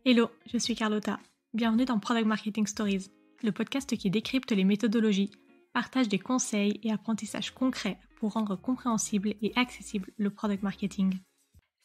Hello, je suis Carlotta. Bienvenue dans Product Marketing Stories, le podcast qui décrypte les méthodologies, partage des conseils et apprentissages concrets pour rendre compréhensible et accessible le product marketing.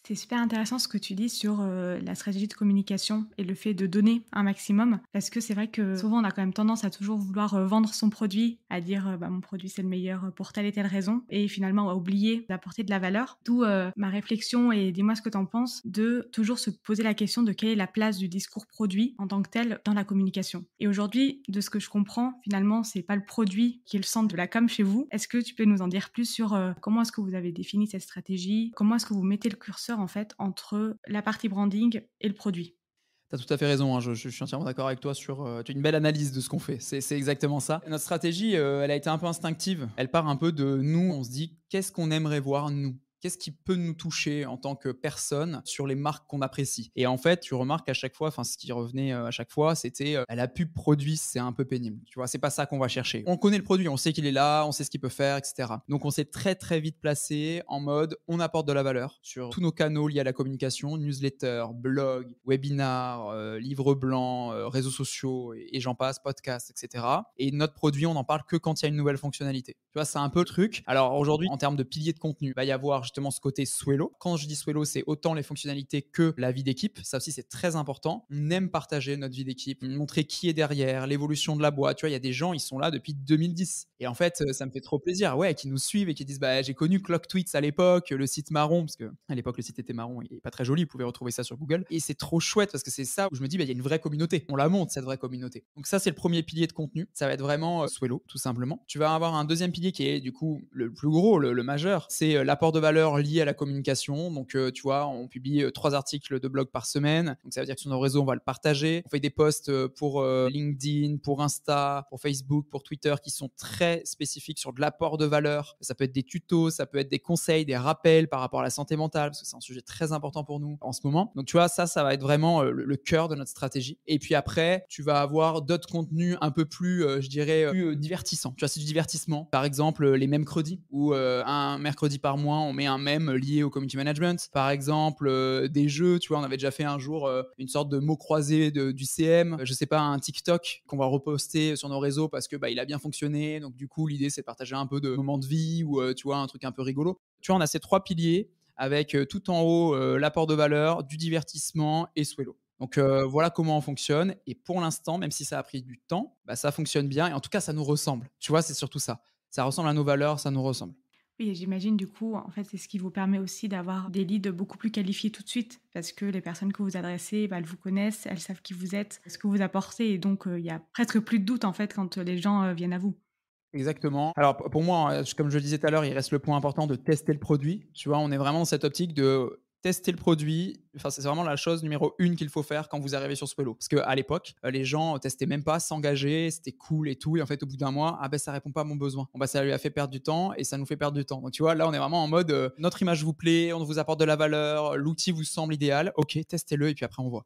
C'est super intéressant ce que tu dis sur la stratégie de communication et le fait de donner un maximum, parce que c'est vrai que souvent on a quand même tendance à toujours vouloir vendre son produit, à dire mon produit c'est le meilleur pour telle et telle raison, et finalement à oublier d'apporter de la valeur. D'où ma réflexion, et dis-moi ce que tu en penses, de toujours se poser la question de quelle est la place du discours produit en tant que tel dans la communication. Et aujourd'hui, de ce que je comprends, finalement c'est pas le produit qui est le centre de la com chez vous. Est-ce que tu peux nous en dire plus sur comment est-ce que vous avez défini cette stratégie, comment est-ce que vous mettez le curseur en fait entre la partie branding et le produit? Tu as tout à fait raison, hein, je suis entièrement d'accord avec toi sur tu as une belle analyse de ce qu'on fait. C'est exactement ça. Notre stratégie, elle a été un peu instinctive. Elle part un peu de nous, on se dit: «Qu'est-ce qu'on aimerait voir nous? Qu'est-ce qui peut nous toucher en tant que personne sur les marques qu'on apprécie?» Et en fait, tu remarques à chaque fois, enfin ce qui revenait, à chaque fois, c'était, la pub produit, c'est un peu pénible, tu vois? C'est pas ça qu'on va chercher. On connaît le produit, on sait qu'il est là, on sait ce qu'il peut faire, et cetera. Donc on s'est très, très vite placé en mode, on apporte de la valeur sur tous nos canaux liés à la communication, newsletter, blog, webinar, livre blanc, réseaux sociaux et j'en passe, podcast, et cetera. Et notre produit, on n'en parle que quand il y a une nouvelle fonctionnalité. Tu vois, c'est un peu le truc. Alors aujourd'hui, en termes de piliers de contenu, il va y avoir justement ce côté Swello. Quand je dis Swello, c'est autant les fonctionnalités que la vie d'équipe. Ça aussi, c'est très important. On aime partager notre vie d'équipe, montrer qui est derrière, l'évolution de la boîte. Tu vois, il y a des gens, ils sont là depuis 2010. Et en fait, ça me fait trop plaisir, ouais, qui nous suivent et qui disent, bah, j'ai connu Clock Tweets à l'époque, le site marron, parce que à l'époque, le site était marron, il est pas très joli, vous pouvez retrouver ça sur Google. Et c'est trop chouette parce que c'est ça où je me dis, bah, il y a une vraie communauté. On la monte, cette vraie communauté. Donc ça, c'est le premier pilier de contenu. Ça va être vraiment Swello, tout simplement. Tu vas avoir un deuxième pilier qui est du coup le plus gros, le majeur. C'est l'apport de valeur lié à la communication. Donc, tu vois, on publie 3 articles de blog par semaine. Donc, ça veut dire que sur nos réseaux, on va le partager. On fait des posts pour LinkedIn, pour Insta, pour Facebook, pour Twitter qui sont très spécifiques sur de l'apport de valeur. Ça peut être des tutos, ça peut être des conseils, des rappels par rapport à la santé mentale, parce que c'est un sujet très important pour nous en ce moment. Donc, tu vois, ça va être vraiment le cœur de notre stratégie. Et puis après, tu vas avoir d'autres contenus un peu plus, je dirais, plus divertissants. Tu vois, c'est du divertissement. Par exemple, les mercredis, où un mercredi par mois, on met un mème lié au community management. Par exemple, des jeux, tu vois, on avait déjà fait un jour une sorte de mot croisé du CM. Je sais pas, un TikTok qu'on va reposter sur nos réseaux parce que bah, il a bien fonctionné. Donc du coup, l'idée, c'est de partager un peu de moments de vie ou tu vois, un truc un peu rigolo. Tu vois, on a ces 3 piliers avec tout en haut l'apport de valeur, du divertissement et Swello. Donc voilà comment on fonctionne. Et pour l'instant, même si ça a pris du temps, bah, ça fonctionne bien. Et en tout cas, ça nous ressemble. Tu vois, c'est surtout ça. Ça ressemble à nos valeurs, ça nous ressemble. Oui, et j'imagine du coup, en fait, c'est ce qui vous permet aussi d'avoir des leads beaucoup plus qualifiés tout de suite, parce que les personnes que vous adressez, bah, elles vous connaissent, elles savent qui vous êtes, ce que vous apportez, et donc il y a presque plus de doute en fait quand les gens viennent à vous. Exactement. Alors pour moi, comme je le disais tout à l'heure, il reste le point important de tester le produit. Tu vois, on est vraiment dans cette optique de tester le produit. Enfin, c'est vraiment la chose numéro 1 qu'il faut faire quand vous arrivez sur Swello. Parce qu'à l'époque, les gens testaient même pas, s'engageaient, c'était cool et tout. Et en fait, au bout d'un mois, ah ben ça répond pas à mon besoin. Bon bah ça lui a fait perdre du temps et ça nous fait perdre du temps. Donc tu vois, là on est vraiment en mode notre image vous plaît, on vous apporte de la valeur, l'outil vous semble idéal. Ok, testez-le et puis après on voit.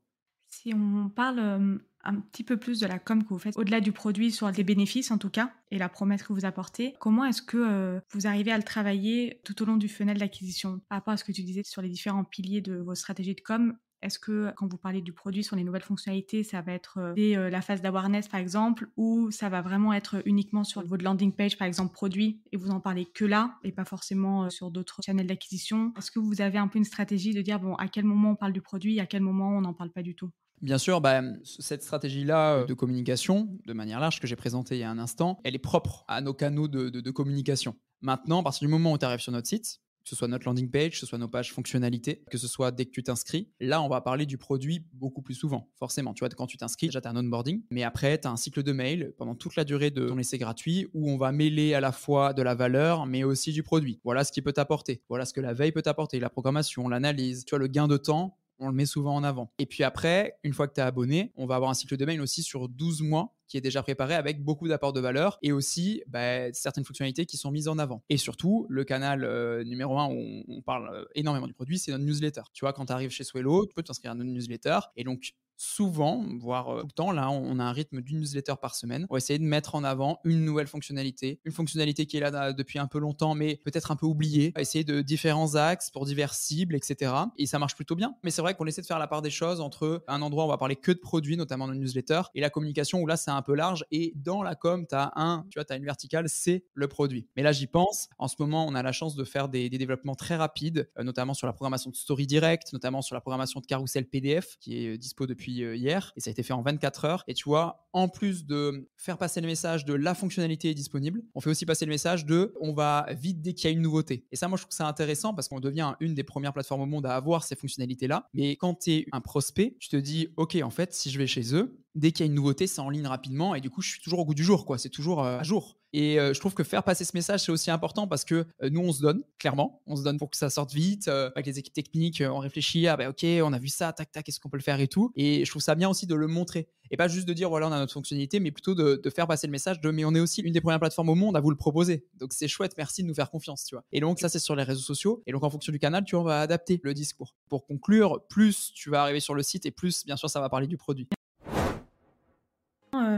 Si on parle un petit peu plus de la com que vous faites, au-delà du produit, sur les bénéfices en tout cas, et la promesse que vous apportez, comment est-ce que vous arrivez à le travailler tout au long du funnel d'acquisition? Par rapport à ce que tu disais sur les différents piliers de vos stratégies de com, est-ce que quand vous parlez du produit sur les nouvelles fonctionnalités, ça va être dès la phase d'awareness par exemple, ou ça va vraiment être uniquement sur votre landing page par exemple produit, et vous en parlez que là, et pas forcément sur d'autres channels d'acquisition? Est-ce que vous avez un peu une stratégie de dire, bon, à quel moment on parle du produit, à quel moment on n'en parle pas du tout? Bien sûr, bah, cette stratégie-là de communication, de manière large, que j'ai présentée il y a un instant, elle est propre à nos canaux de communication. Maintenant, à partir du moment où tu arrives sur notre site, que ce soit notre landing page, que ce soit nos pages fonctionnalités, que ce soit dès que tu t'inscris, là, on va parler du produit beaucoup plus souvent, forcément. Tu vois, quand tu t'inscris, déjà, tu as un onboarding, mais après, tu as un cycle de mail pendant toute la durée de ton essai gratuit où on va mêler à la fois de la valeur, mais aussi du produit. Voilà ce qui peut t'apporter. Voilà ce que la veille peut t'apporter, la programmation, l'analyse, tu vois, le gain de temps, on le met souvent en avant. Et puis après, une fois que tu es abonné, on va avoir un cycle de mail aussi sur 12 mois qui est déjà préparé avec beaucoup d'apports de valeur et aussi bah, certaines fonctionnalités qui sont mises en avant. Et surtout, le canal numéro 1 où on parle énormément du produit, c'est notre newsletter. Tu vois, quand tu arrives chez Swello, tu peux t'inscrire à notre newsletter et donc souvent, voire tout le temps, là, on a un rythme d'une newsletter par semaine. On va essayer de mettre en avant une nouvelle fonctionnalité, une fonctionnalité qui est là depuis un peu longtemps, mais peut-être un peu oubliée. On va essayer de différents axes pour diverses cibles, etc. Et ça marche plutôt bien. Mais c'est vrai qu'on essaie de faire la part des choses entre un endroit où on va parler que de produits, notamment dans une newsletter, et la communication où là, c'est un peu large. Et dans la com, tu as une verticale, c'est le produit. Mais là, j'y pense. En ce moment, on a la chance de faire des développements très rapides, notamment sur la programmation de story direct, notamment sur la programmation de carousel PDF, qui est dispo depuis hier, et ça a été fait en 24 heures. Et tu vois, en plus de faire passer le message de la fonctionnalité est disponible, on fait aussi passer le message de on va vite dès qu'il y a une nouveauté. Et ça, moi, je trouve que c'est intéressant parce qu'on devient une des premières plateformes au monde à avoir ces fonctionnalités-là. Mais quand tu es un prospect, tu te dis, OK, en fait, si je vais chez eux, dès qu'il y a une nouveauté, c'est en ligne rapidement et du coup, je suis toujours au goût du jour, quoi. C'est toujours à jour. Et je trouve que faire passer ce message, c'est aussi important parce que nous, on se donne, clairement. On se donne pour que ça sorte vite. Avec les équipes techniques, on réfléchit, ah bah ok, on a vu ça, tac, tac, est-ce qu'on peut le faire et tout. Et je trouve ça bien aussi de le montrer. Et pas juste de dire, voilà, on a notre fonctionnalité, mais plutôt de faire passer le message de, mais on est aussi une des premières plateformes au monde à vous le proposer. Donc c'est chouette, merci de nous faire confiance, tu vois. Et donc ça, c'est sur les réseaux sociaux. Et donc en fonction du canal, tu vois, on va adapter le discours. Pour conclure, plus tu vas arriver sur le site et plus, bien sûr, ça va parler du produit.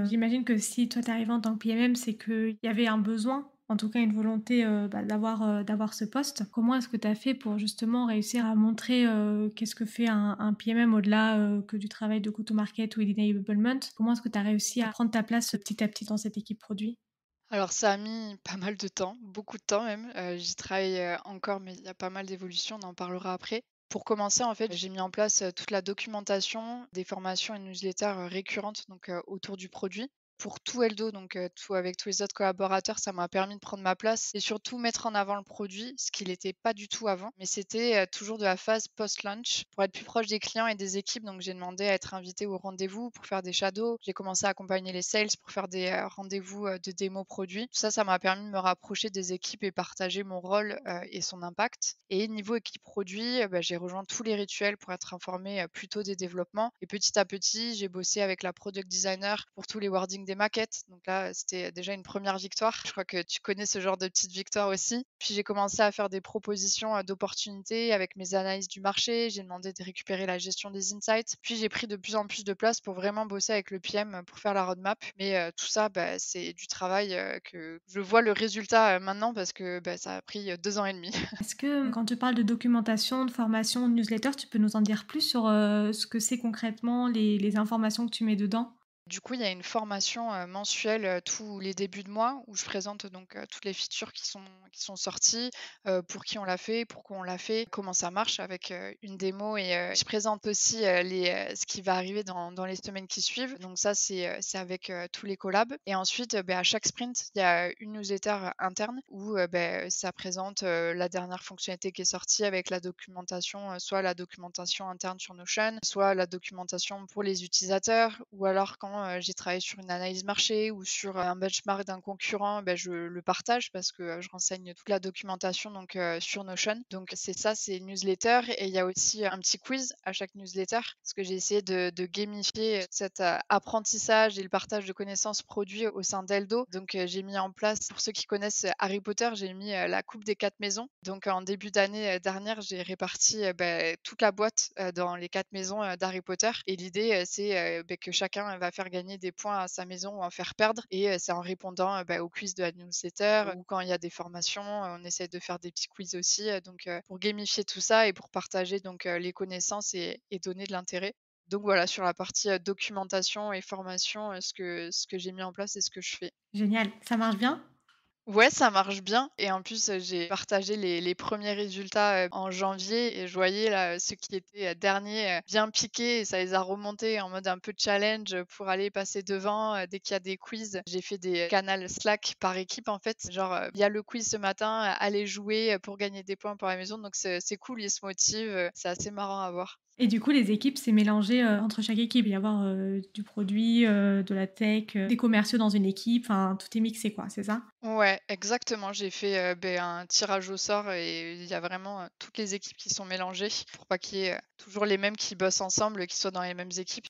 J'imagine que si toi tu arrivé en tant que PMM, c'est qu'il y avait un besoin, en tout cas une volonté, d'avoir ce poste. Comment est-ce que tu as fait pour justement réussir à montrer, qu'est-ce que fait un PMM au-delà, que du travail de go-to-market ou d'enablement? Comment est-ce que tu as réussi à prendre ta place, petit à petit dans cette équipe produit? Alors ça a mis pas mal de temps, beaucoup de temps même. J'y travaille, encore, mais il y a pas mal d'évolutions, on en parlera après. Pour commencer, en fait, j'ai mis en place, toute la documentation, des formations et newsletters, récurrentes donc autour du produit. Pour tout Eldo, donc tout avec tous les autres collaborateurs, ça m'a permis de prendre ma place et surtout mettre en avant le produit, ce qu'il n'était pas du tout avant. Mais c'était, toujours de la phase post-launch pour être plus proche des clients et des équipes. Donc j'ai demandé à être invitée au rendez-vous pour faire des shadows. J'ai commencé à accompagner les sales pour faire des, rendez-vous, de démo produits. Tout ça, ça m'a permis de me rapprocher des équipes et partager mon rôle, et son impact. Et niveau équipe produit, j'ai rejoint tous les rituels pour être informée, plus tôt des développements et petit à petit, j'ai bossé avec la product designer pour tous les wordings des maquettes. Donc là, c'était déjà une première victoire. Je crois que tu connais ce genre de petite victoire aussi. Puis j'ai commencé à faire des propositions, d'opportunités avec mes analyses du marché. J'ai demandé de récupérer la gestion des insights. Puis j'ai pris de plus en plus de place pour vraiment bosser avec le PM, pour faire la roadmap. Mais tout ça, c'est du travail, que je vois le résultat, maintenant parce que, ça a pris, 2 ans et demi. Est-ce que, quand tu parles de documentation, de formation, de newsletter, tu peux nous en dire plus sur, ce que c'est concrètement, les informations que tu mets dedans? Du coup, il y a une formation, mensuelle, tous les débuts de mois où je présente donc, toutes les features qui sont sorties, pour qui on l'a fait, pourquoi on l'a fait, comment ça marche avec, une démo et je présente aussi, ce qui va arriver dans les semaines qui suivent. Donc ça, c'est avec, tous les collabs et ensuite, à chaque sprint, il y a une newsletter, interne où, ça présente, la dernière fonctionnalité qui est sortie avec la documentation, soit la documentation interne sur Notion, soit la documentation pour les utilisateurs ou alors quand, j'ai travaillé sur une analyse marché ou sur, un benchmark d'un concurrent, je le partage parce que, je renseigne toute la documentation donc, sur Notion. Donc c'est ça, c'est une newsletter et il y a aussi un petit quiz à chaque newsletter parce que j'ai essayé de gamifier cet, apprentissage et le partage de connaissances produits au sein d'Eldo. Donc, j'ai mis en place, pour ceux qui connaissent Harry Potter, j'ai mis, la coupe des 4 maisons. Donc en début d'année, dernière, j'ai réparti, toute la boîte, dans les 4 maisons, d'Harry Potter et l'idée, c'est, que chacun va faire gagner des points à sa maison ou en faire perdre et c'est en répondant, au quiz de la newsletter ou quand il y a des formations, on essaie de faire des petits quiz aussi, donc pour gamifier tout ça et pour partager donc les connaissances et donner de l'intérêt. Donc voilà, sur la partie, documentation et formation, ce que j'ai mis en place et ce que je fais. Génial, ça marche bien? Ouais, ça marche bien et en plus, j'ai partagé les premiers résultats, en janvier et je voyais là, ceux qui étaient, derniers, bien piqués et ça les a remontés en mode un peu challenge, pour aller passer devant, dès qu'il y a des quiz. J'ai fait des canals Slack par équipe en fait, genre, «Il y a le quiz ce matin, allez jouer, pour gagner des points pour la maison», donc c'est cool, ils se motivent, c'est assez marrant à voir. Et du coup, les équipes, c'est mélangé, entre chaque équipe. Il va y avoir, du produit, de la tech, des commerciaux dans une équipe, enfin tout est mixé quoi, c'est ça? Ouais, exactement. J'ai fait, un tirage au sort et il y a vraiment, toutes les équipes qui sont mélangées pour pas qu'il y ait, toujours les mêmes qui bossent ensemble, qui soient dans les mêmes équipes.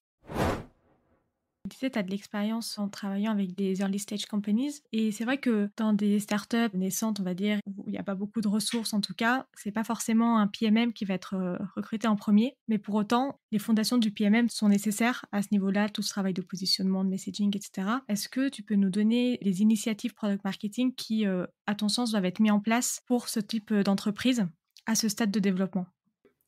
Tu disais, tu as de l'expérience en travaillant avec des early stage companies et c'est vrai que dans des startups naissantes, on va dire, où il n'y a pas beaucoup de ressources en tout cas, c'est pas forcément un PMM qui va être recruté en premier, mais pour autant, les fondations du PMM sont nécessaires à ce niveau-là, tout ce travail de positionnement, de messaging, etc. Est-ce que tu peux nous donner les initiatives product marketing qui, à ton sens, doivent être mises en place pour ce type d'entreprise à ce stade de développement?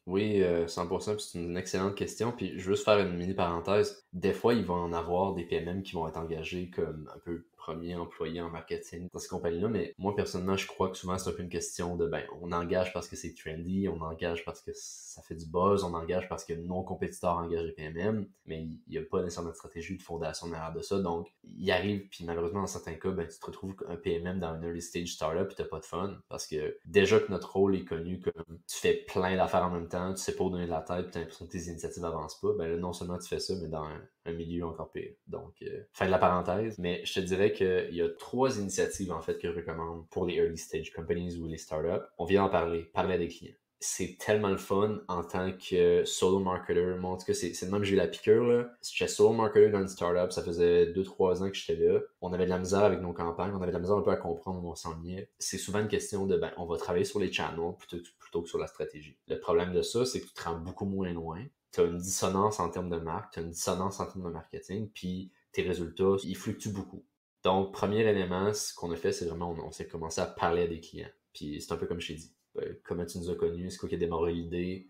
Oui, 100%, puis c'est une excellente question. Puis je veux juste faire une mini parenthèse. Des fois, il va en avoir des PMM qui vont être engagés comme un peu premier employé en marketing dans ces compagnies-là. Mais moi, personnellement, je crois que souvent, c'est un peu une question de, ben, on engage parce que c'est trendy, on engage parce que ça fait du buzz, on engage parce que nos compétiteurs engagent des PMM, mais il n'y a pas nécessairement de stratégie de fondation derrière de ça. Donc, il arrive, puis malheureusement, dans certains cas, ben, tu te retrouves un PMM dans une early stage startup puis t'as pas de fun parce que déjà que notre rôle est connu comme tu fais plein d'affaires en même temps, tu sais pas où donner de la tête, puis t'as l'impression que tes initiatives avancent pas, ben là, non seulement tu fais ça, mais dans un milieu encore pire. Donc, fin de la parenthèse, mais je te dirais qu'il y a 3 initiatives, en fait, que je recommande pour les early stage companies ou les startups. On vient d'en parler à des clients. C'est tellement le fun en tant que solo marketer. Moi, en tout cas, c'est le même que j'ai eu la piqûre, là. J'étais solo marketer dans une startup, ça faisait 2-3 ans que j'étais là. On avait de la misère avec nos campagnes, on avait de la misère un peu à comprendre où on s'ennuyait. C'est souvent une question de, ben, on va travailler sur les channels plutôt que sur la stratégie. Le problème de ça, c'est que tu te rends beaucoup moins loin. Tu as une dissonance en termes de marque, tu as une dissonance en termes de marketing, puis tes résultats, ils fluctuent beaucoup. Donc, premier élément, ce qu'on a fait, c'est vraiment, on s'est commencé à parler à des clients. Puis c'est un peu comme je t'ai dit. Comment tu nous as connus? C'est quoi qui a démarré l'idée?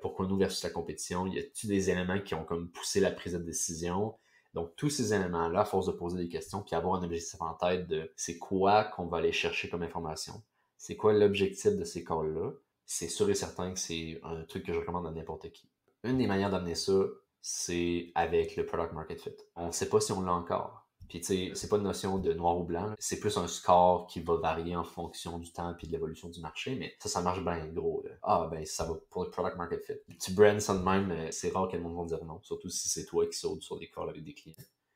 Pourquoi nous versus la compétition? Y a-t-il des éléments qui ont comme poussé la prise de décision? Donc, tous ces éléments-là, à force de poser des questions, puis avoir un objectif en tête de c'est quoi qu'on va aller chercher comme information? C'est quoi l'objectif de ces calls-là? C'est sûr et certain que c'est un truc que je recommande à n'importe qui. Une des manières d'amener ça, c'est avec le product market fit. On ne sait pas si on l'a encore. Puis tu sais, c'est pas une notion de noir ou blanc, c'est plus un score qui va varier en fonction du temps et de l'évolution du marché, mais ça marche bien gros. Là. Ah ben ça va pour le product market fit. Tu brands ça de même, c'est rare que le monde va dire non, surtout si c'est toi qui sautes sur des calls avec des clients.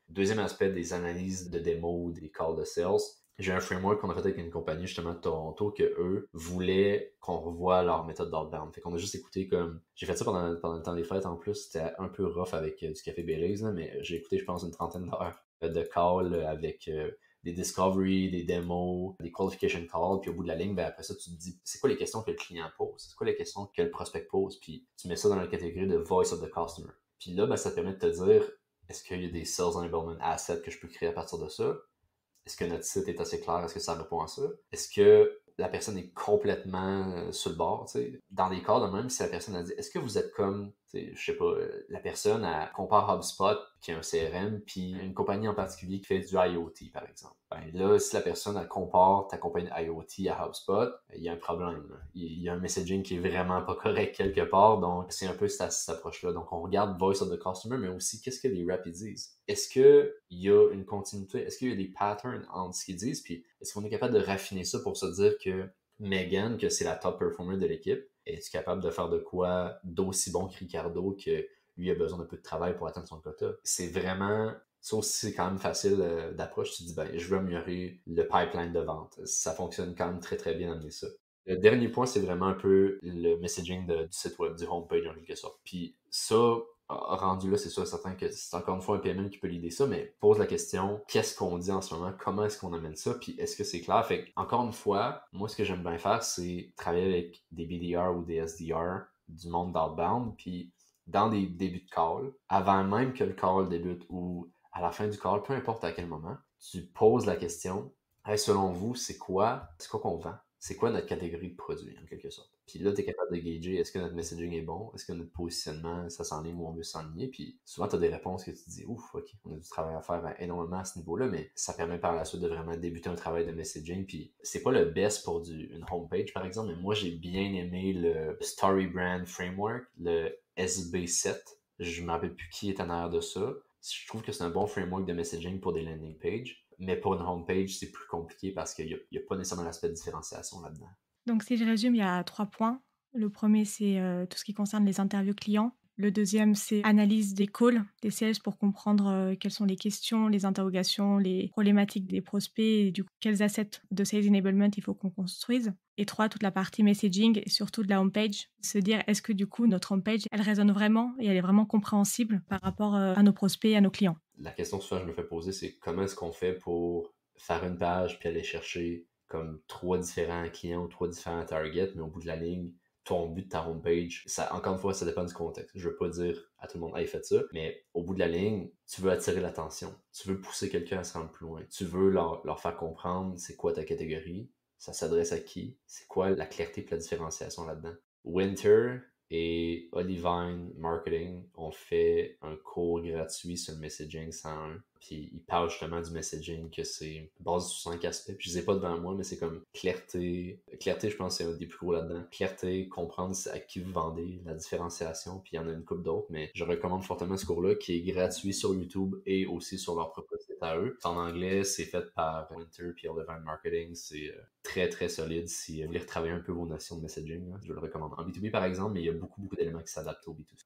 Deuxième aspect des analyses de démo ou des calls de sales, j'ai un framework qu'on a fait avec une compagnie justement de Toronto que eux voulaient qu'on revoie leur méthode d'outbound. Fait qu'on a juste écouté comme... J'ai fait ça pendant le temps des fêtes en plus, c'était un peu rough avec du café Baileys, là, mais j'ai écouté je pense une 30aine d'heures de calls avec des discovery, des démos, des qualification calls, puis au bout de la ligne, ben après ça, tu te dis, c'est quoi les questions que le client pose? C'est quoi les questions que le prospect pose? Puis tu mets ça dans la catégorie de voice of the customer. Puis là, ben, ça te permet de te dire, est-ce qu'il y a des sales enablement assets que je peux créer à partir de ça? Est-ce que notre site est assez clair? Est-ce que ça répond à ça? Est-ce que la personne est complètement sur le bord? T'sais? Dans des cas de même, si la personne a dit, est-ce que vous êtes comme, je sais pas, la personne elle compare HubSpot, qui est un CRM, puis une compagnie en particulier qui fait du IoT, par exemple. Ben là, si la personne elle compare ta compagnie IoT à HubSpot, il y a un problème. Là. Il y a un messaging qui est vraiment pas correct quelque part, donc c'est un peu cette approche-là. Donc on regarde Voice of the Customer, mais aussi qu'est-ce que les reps disent. Est-ce qu'il y a une continuité? Est-ce qu'il y a des patterns entre ce qu'ils disent? Puis est-ce qu'on est capable de raffiner ça pour se dire que Megan, que c'est la top performer de l'équipe, est-tu capable de faire de quoi d'aussi bon que Ricardo, que lui a besoin d'un peu de travail pour atteindre son quota? C'est vraiment... Ça aussi, c'est quand même facile d'approche. Tu te dis, ben, je veux améliorer le pipeline de vente. Ça fonctionne quand même très, très bien d'amener ça. Le dernier point, c'est vraiment un peu le messaging du site web, du homepage en quelque sorte. Puis ça, rendu là, c'est sûr certain que c'est encore une fois un PMM qui peut l'idée ça, mais pose la question, qu'est-ce qu'on dit en ce moment? Comment est-ce qu'on amène ça? Puis est-ce que c'est clair? Fait que, encore une fois, moi, ce que j'aime bien faire, c'est travailler avec des BDR ou des SDR du monde d'outbound, puis dans des débuts de call, avant même que le call débute ou à la fin du call, peu importe à quel moment, tu poses la question, hey, selon vous, c'est quoi qu'on vend? C'est quoi notre catégorie de produits, en quelque sorte? Puis là, tu es capable de gager, est-ce que notre messaging est bon? Est-ce que notre positionnement, ça s'enligne où on veut s'enligner? Puis souvent, tu as des réponses que tu te dis, ouf, ok, on a du travail à faire énormément à ce niveau-là, mais ça permet par la suite de vraiment débuter un travail de messaging. Puis c'est pas le best pour une homepage, par exemple, mais moi, j'ai bien aimé le Story Brand Framework, le SB7. Je ne me rappelle plus qui est en arrière de ça. Je trouve que c'est un bon framework de messaging pour des landing pages. Mais pour une homepage, c'est plus compliqué parce qu'il n'y a pas nécessairement l'aspect de différenciation là-dedans. Donc si je résume, il y a 3 points. Le premier, c'est tout ce qui concerne les interviews clients. Le deuxième, c'est analyse des calls, des sales pour comprendre quelles sont les questions, les interrogations, les problématiques des prospects et du coup, quels assets de sales enablement il faut qu'on construise. Et 3, toute la partie messaging et surtout de la homepage. Se dire, est-ce que du coup, notre homepage, elle résonne vraiment et elle est vraiment compréhensible par rapport à nos prospects et à nos clients. la question que souvent je me fais poser, c'est comment est-ce qu'on fait pour faire une page puis aller chercher comme 3 différents clients ou 3 différents targets, mais au bout de la ligne, ton but de ta homepage, ça, encore une fois, ça dépend du contexte. Je veux pas dire à tout le monde, hey, faites ça, mais au bout de la ligne, tu veux attirer l'attention. Tu veux pousser quelqu'un à se rendre plus loin. Tu veux leur faire comprendre c'est quoi ta catégorie, ça s'adresse à qui, c'est quoi la clarté et la différenciation là-dedans. Winter et Olivine Marketing ont fait un cours gratuit sur le messaging 101. Puis ils parlent justement du messaging, que c'est basé sur 5 aspects. Puis je les ai pas devant moi, mais c'est comme clarté. Clarté, je pense, c'est un des plus gros là-dedans. Clarté, comprendre à qui vous vendez, la différenciation. Puis il y en a une couple d'autres, mais je recommande fortement ce cours-là qui est gratuit sur YouTube et aussi sur leur propre site à eux. C'est en anglais, c'est fait par Winter puis Olivine Marketing. C'est très très solide si vous voulez retravailler un peu vos notions de messaging. Là, je le recommande. En B2B par exemple, mais il y a beaucoup d'éléments qui s'adaptent au B2C.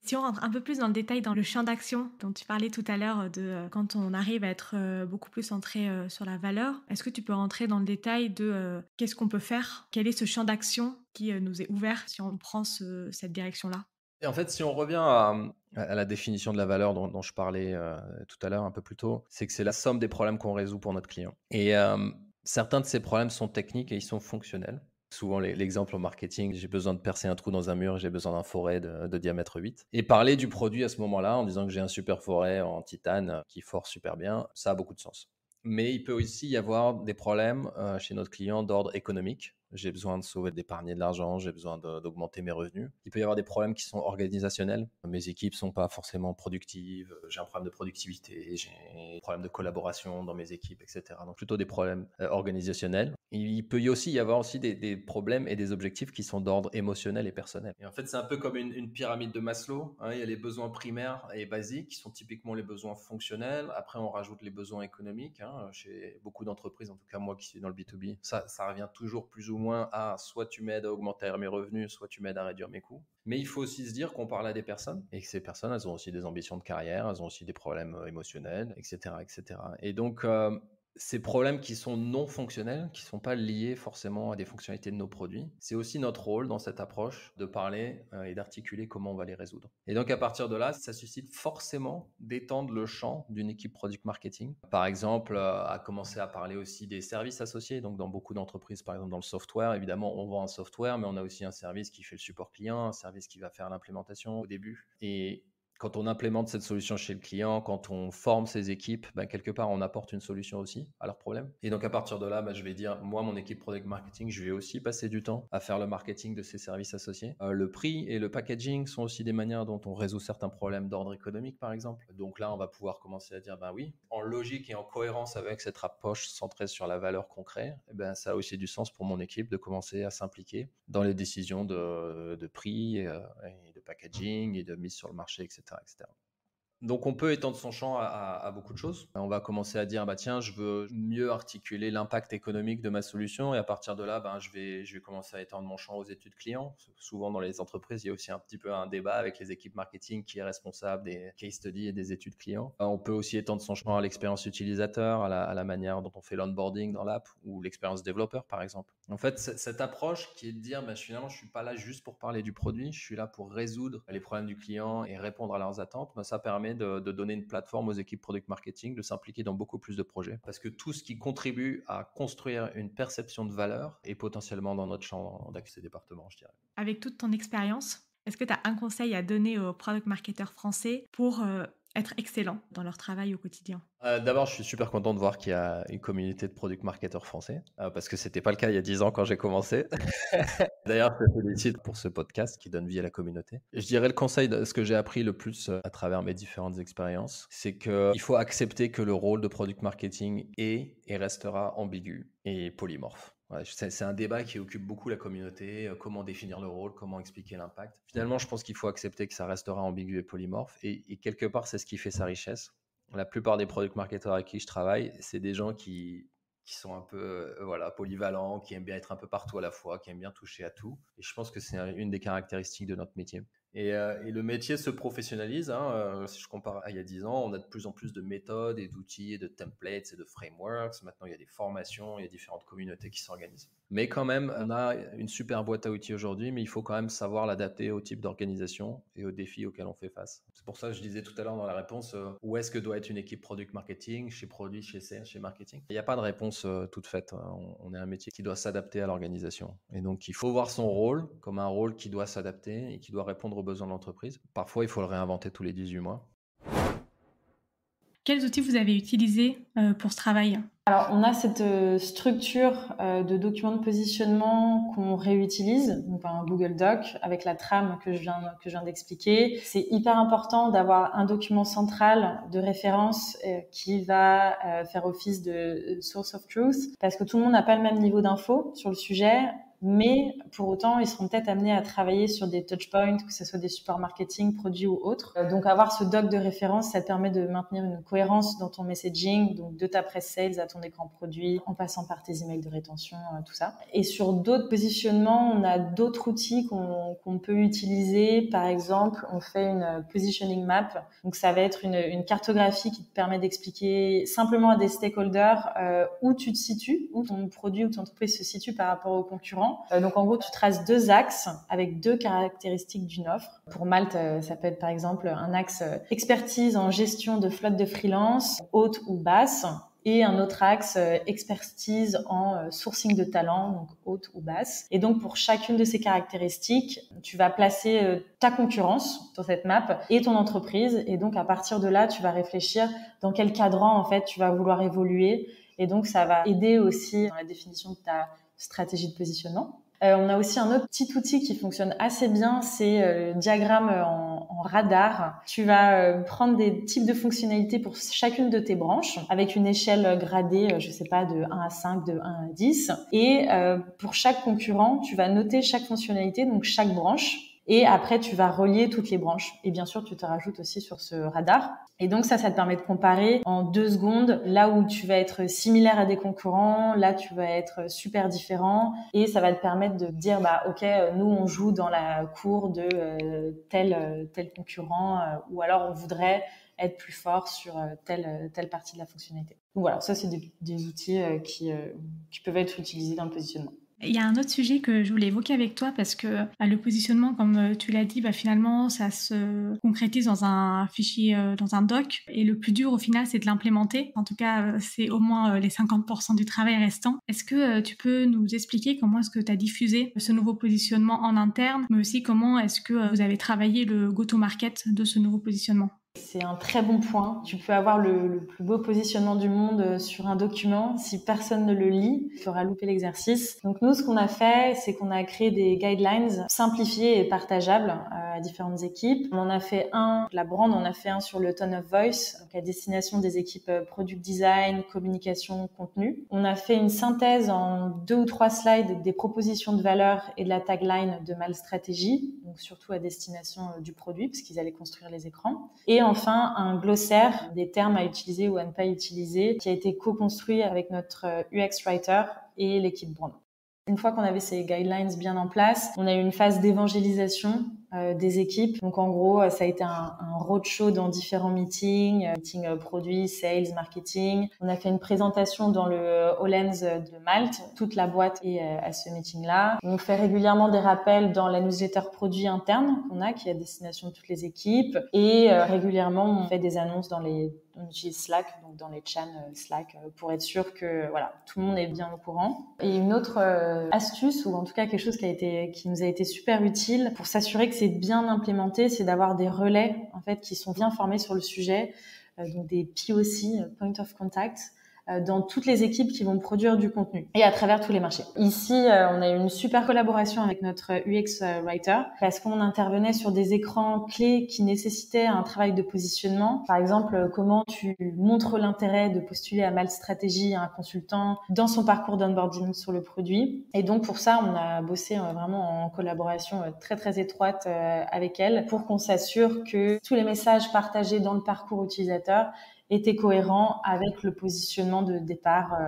Si on rentre un peu plus dans le détail dans le champ d'action dont tu parlais tout à l'heure de quand on arrive à être beaucoup plus centré sur la valeur, est-ce que tu peux rentrer dans le détail de qu'est-ce qu'on peut faire? Quel est ce champ d'action qui nous est ouvert si on prend cette direction-là? Et en fait, si on revient à la définition de la valeur dont je parlais tout à l'heure un peu plus tôt, c'est que c'est la somme des problèmes qu'on résout pour notre client. Et certains de ces problèmes sont techniques et ils sont fonctionnels. Souvent, l'exemple en marketing, j'ai besoin de percer un trou dans un mur, j'ai besoin d'un forêt de diamètre 8. Et parler du produit à ce moment-là en disant que j'ai un super forêt en titane qui force super bien, ça a beaucoup de sens. Mais il peut aussi y avoir des problèmes chez notre client d'ordre économique. J'ai besoin de sauver, d'épargner de l'argent, j'ai besoin d'augmenter mes revenus. Il peut y avoir des problèmes qui sont organisationnels. Mes équipes sont pas forcément productives, j'ai un problème de productivité, j'ai un problème de collaboration dans mes équipes, etc. Donc plutôt des problèmes organisationnels. Il peut y aussi y avoir aussi des problèmes et des objectifs qui sont d'ordre émotionnel et personnel. Et en fait, c'est un peu comme une pyramide de Maslow. Hein. Il y a les besoins primaires et basiques qui sont typiquement les besoins fonctionnels. Après, on rajoute les besoins économiques. Hein. Chez beaucoup d'entreprises, en tout cas moi qui suis dans le B2B, ça revient toujours plus ou moins à soit tu m'aides à augmenter mes revenus, soit tu m'aides à réduire mes coûts. Mais il faut aussi se dire qu'on parle à des personnes et que ces personnes, elles ont aussi des ambitions de carrière, elles ont aussi des problèmes émotionnels, etc., etc. Et donc, ces problèmes qui sont non fonctionnels, qui ne sont pas liés forcément à des fonctionnalités de nos produits, c'est aussi notre rôle dans cette approche de parler et d'articuler comment on va les résoudre. Et donc à partir de là, ça suscite forcément d'étendre le champ d'une équipe product marketing. Par exemple, à commencer à parler aussi des services associés. Donc dans beaucoup d'entreprises, par exemple dans le software, évidemment on vend un software, mais on a aussi un service qui fait le support client, un service qui va faire l'implémentation au début. Et quand on implémente cette solution chez le client, quand on forme ses équipes, quelque part, on apporte une solution aussi à leurs problèmes. Et donc, à partir de là, je vais dire, moi, mon équipe Product Marketing, je vais aussi passer du temps à faire le marketing de ces services associés. Le prix et le packaging sont aussi des manières dont on résout certains problèmes d'ordre économique, par exemple. Donc là, on va pouvoir commencer à dire, oui, en logique et en cohérence avec cette approche centrée sur la valeur qu'on crée, ça a aussi du sens pour mon équipe de commencer à s'impliquer dans les décisions de prix et de packaging et de mise sur le marché, etc. etc. Donc, on peut étendre son champ à beaucoup de choses. On va commencer à dire, tiens, je veux mieux articuler l'impact économique de ma solution. Et à partir de là, je vais commencer à étendre mon champ aux études clients. Souvent, dans les entreprises, il y a aussi un petit peu un débat avec les équipes marketing qui est responsable des case studies et des études clients. On peut aussi étendre son champ à l'expérience utilisateur, à la manière dont on fait l'onboarding dans l'app ou l'expérience développeur, par exemple. En fait, cette approche qui est de dire, finalement, je ne suis pas là juste pour parler du produit, je suis là pour résoudre les problèmes du client et répondre à leurs attentes, ça permet de donner une plateforme aux équipes product marketing, de s'impliquer dans beaucoup plus de projets. Parce que tout ce qui contribue à construire une perception de valeur est potentiellement dans notre champ d'accès département, je dirais. Avec toute ton expérience, est-ce que tu as un conseil à donner aux product marketeurs français pour être excellents dans leur travail au quotidien? D'abord, je suis super content de voir qu'il y a une communauté de product marketeurs français, parce que c'était pas le cas il y a 10 ans quand j'ai commencé. D'ailleurs, je te félicite pour ce podcast qui donne vie à la communauté. Je dirais le conseil, ce que j'ai appris le plus à travers mes différentes expériences, c'est qu'il faut accepter que le rôle de product marketing est et restera ambigu et polymorphe. Ouais, c'est un débat qui occupe beaucoup la communauté, comment définir le rôle, comment expliquer l'impact. Finalement, je pense qu'il faut accepter que ça restera ambigu et polymorphe, et quelque part, c'est ce qui fait sa richesse. La plupart des product marketeurs avec qui je travaille, c'est des gens qui sont un peu polyvalents, qui aiment bien être un peu partout à la fois, qui aiment bien toucher à tout. Et je pense que c'est une des caractéristiques de notre métier. Et le métier se professionnalise. Si je compare à il y a 10 ans, on a de plus en plus de méthodes et d'outils, et de templates et de frameworks. Maintenant, il y a des formations, il y a différentes communautés qui s'organisent. Mais quand même, on a une super boîte à outils aujourd'hui, mais il faut quand même savoir l'adapter au type d'organisation et aux défis auxquels on fait face. C'est pour ça que je disais tout à l'heure dans la réponse, où est-ce que doit être une équipe product marketing, chez produit, chez sales, chez marketing. Il n'y a pas de réponse toute faite. On est un métier qui doit s'adapter à l'organisation. Et donc, il faut voir son rôle comme un rôle qui doit s'adapter et qui doit répondre aux besoins de l'entreprise. Parfois, il faut le réinventer tous les 18 mois. Quels outils vous avez utilisés pour ce travail ? Alors, on a cette structure de documents de positionnement qu'on réutilise, donc un Google Doc avec la trame que je viens d'expliquer. C'est hyper important d'avoir un document central de référence qui va faire office de source of truth, parce que tout le monde n'a pas le même niveau d'info sur le sujet. Mais pour autant, ils seront peut-être amenés à travailler sur des touchpoints, que ce soit des supports marketing, produits ou autres. Donc avoir ce doc de référence, ça te permet de maintenir une cohérence dans ton messaging, donc de ta presse sales à ton écran produit, en passant par tes emails de rétention, tout ça. Et sur d'autres positionnements, on a d'autres outils qu'on peut utiliser. Par exemple, on fait une positioning map. Donc ça va être une cartographie qui te permet d'expliquer simplement à des stakeholders où tu te situes, où ton produit ou ton entreprise se situe par rapport aux concurrents. Donc en gros, tu traces 2 axes avec 2 caractéristiques d'une offre. Pour Malte, ça peut être par exemple un axe expertise en gestion de flotte de freelance, haute ou basse, et un autre axe expertise en sourcing de talent, donc haute ou basse. Et donc pour chacune de ces caractéristiques, tu vas placer ta concurrence sur cette map et ton entreprise. Et donc à partir de là, tu vas réfléchir dans quel cadran en fait tu vas vouloir évoluer. Et donc ça va aider aussi dans la définition de ta stratégie de positionnement. On a aussi un autre petit outil qui fonctionne assez bien, c'est le diagramme en radar. Tu vas prendre des types de fonctionnalités pour chacune de tes branches avec une échelle gradée, je sais pas, de 1 à 5, de 1 à 10. Et pour chaque concurrent, tu vas noter chaque fonctionnalité, donc chaque branche. Et après, tu vas relier toutes les branches. Et bien sûr, tu te rajoutes aussi sur ce radar. Et donc ça te permet de comparer en 2 secondes là où tu vas être similaire à des concurrents, là tu vas être super différent. Et ça va te permettre de dire, ok, nous on joue dans la cour de tel concurrent, ou alors on voudrait être plus fort sur telle partie de la fonctionnalité. Donc voilà, ça c'est des outils qui peuvent être utilisés dans le positionnement. Il y a un autre sujet que je voulais évoquer avec toi parce que le positionnement, comme tu l'as dit, finalement, ça se concrétise dans un fichier, dans un doc. Et le plus dur, au final, c'est de l'implémenter. En tout cas, c'est au moins les 50% du travail restant. Est-ce que tu peux nous expliquer comment est-ce que tu as diffusé ce nouveau positionnement en interne, mais aussi comment est-ce que vous avez travaillé le go-to-market de ce nouveau positionnement ? C'est un très bon point. Tu peux avoir le plus beau positionnement du monde sur un document. Si personne ne le lit, tu auras loupé l'exercice. Donc nous, ce qu'on a fait, c'est qu'on a créé des guidelines simplifiés et partageables à différentes équipes. On en a fait la brand, on a fait un sur le tone of voice, donc à destination des équipes product design, communication, contenu. On a fait une synthèse en 2 ou 3 slides des propositions de valeur et de la tagline de Malte Stratégie, donc surtout à destination du produit, parce qu'ils allaient construire les écrans. Et enfin, un glossaire des termes à utiliser ou à ne pas utiliser qui a été co-construit avec notre UX Writer et l'équipe brand. Une fois qu'on avait ces guidelines bien en place, on a eu une phase d'évangélisation des équipes. Donc en gros, ça a été un roadshow dans différents meetings, produits, sales, marketing. On a fait une présentation dans le Hollands de Malte. Toute la boîte est à ce meeting-là. On fait régulièrement des rappels dans la newsletter produit interne qu'on a, qui est à destination de toutes les équipes. Et régulièrement, on fait des annonces on utilise Slack, donc dans les channels Slack, pour être sûr que tout le monde est bien au courant. Et une autre astuce, ou en tout cas quelque chose qui nous a été super utile pour s'assurer que c'est bien implémenté, c'est d'avoir des relais en fait qui sont bien formés sur le sujet, donc des POC, Point of Contact, dans toutes les équipes qui vont produire du contenu et à travers tous les marchés. Ici, on a eu une super collaboration avec notre UX Writer parce qu'on intervenait sur des écrans clés qui nécessitaient un travail de positionnement. Par exemple, comment tu montres l'intérêt de postuler à Malte Stratégie à un consultant dans son parcours d'onboarding sur le produit. Et donc, pour ça, on a bossé vraiment en collaboration très, très étroite avec elle pour qu'on s'assure que tous les messages partagés dans le parcours utilisateur était cohérent avec le positionnement de départ.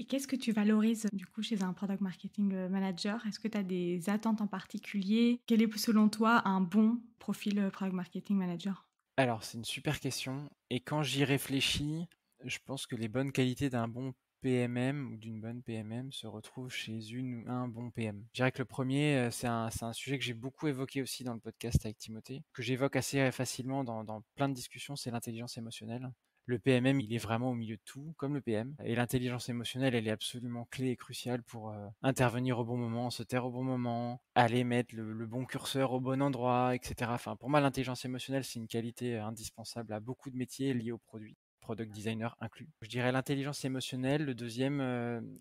Et qu'est-ce que tu valorises du coup chez un product marketing manager? Est-ce que tu as des attentes en particulier? Quel est selon toi un bon profil product marketing manager? Alors, c'est une super question. Et quand j'y réfléchis, je pense que les bonnes qualités d'un bon PMM ou d'une bonne PMM se retrouvent chez une ou un bon PM. Je dirais que le premier, c'est un sujet que j'ai beaucoup évoqué aussi dans le podcast avec Timothée, que j'évoque assez facilement dans plein de discussions, c'est l'intelligence émotionnelle. Le PMM, il est vraiment au milieu de tout, comme le PM. Et l'intelligence émotionnelle, elle est absolument clé et cruciale pour intervenir au bon moment, se taire au bon moment, aller mettre le bon curseur au bon endroit, etc. Enfin, pour moi, l'intelligence émotionnelle, c'est une qualité indispensable à beaucoup de métiers liés au produit, product designer inclus. Je dirais l'intelligence émotionnelle. Le deuxième,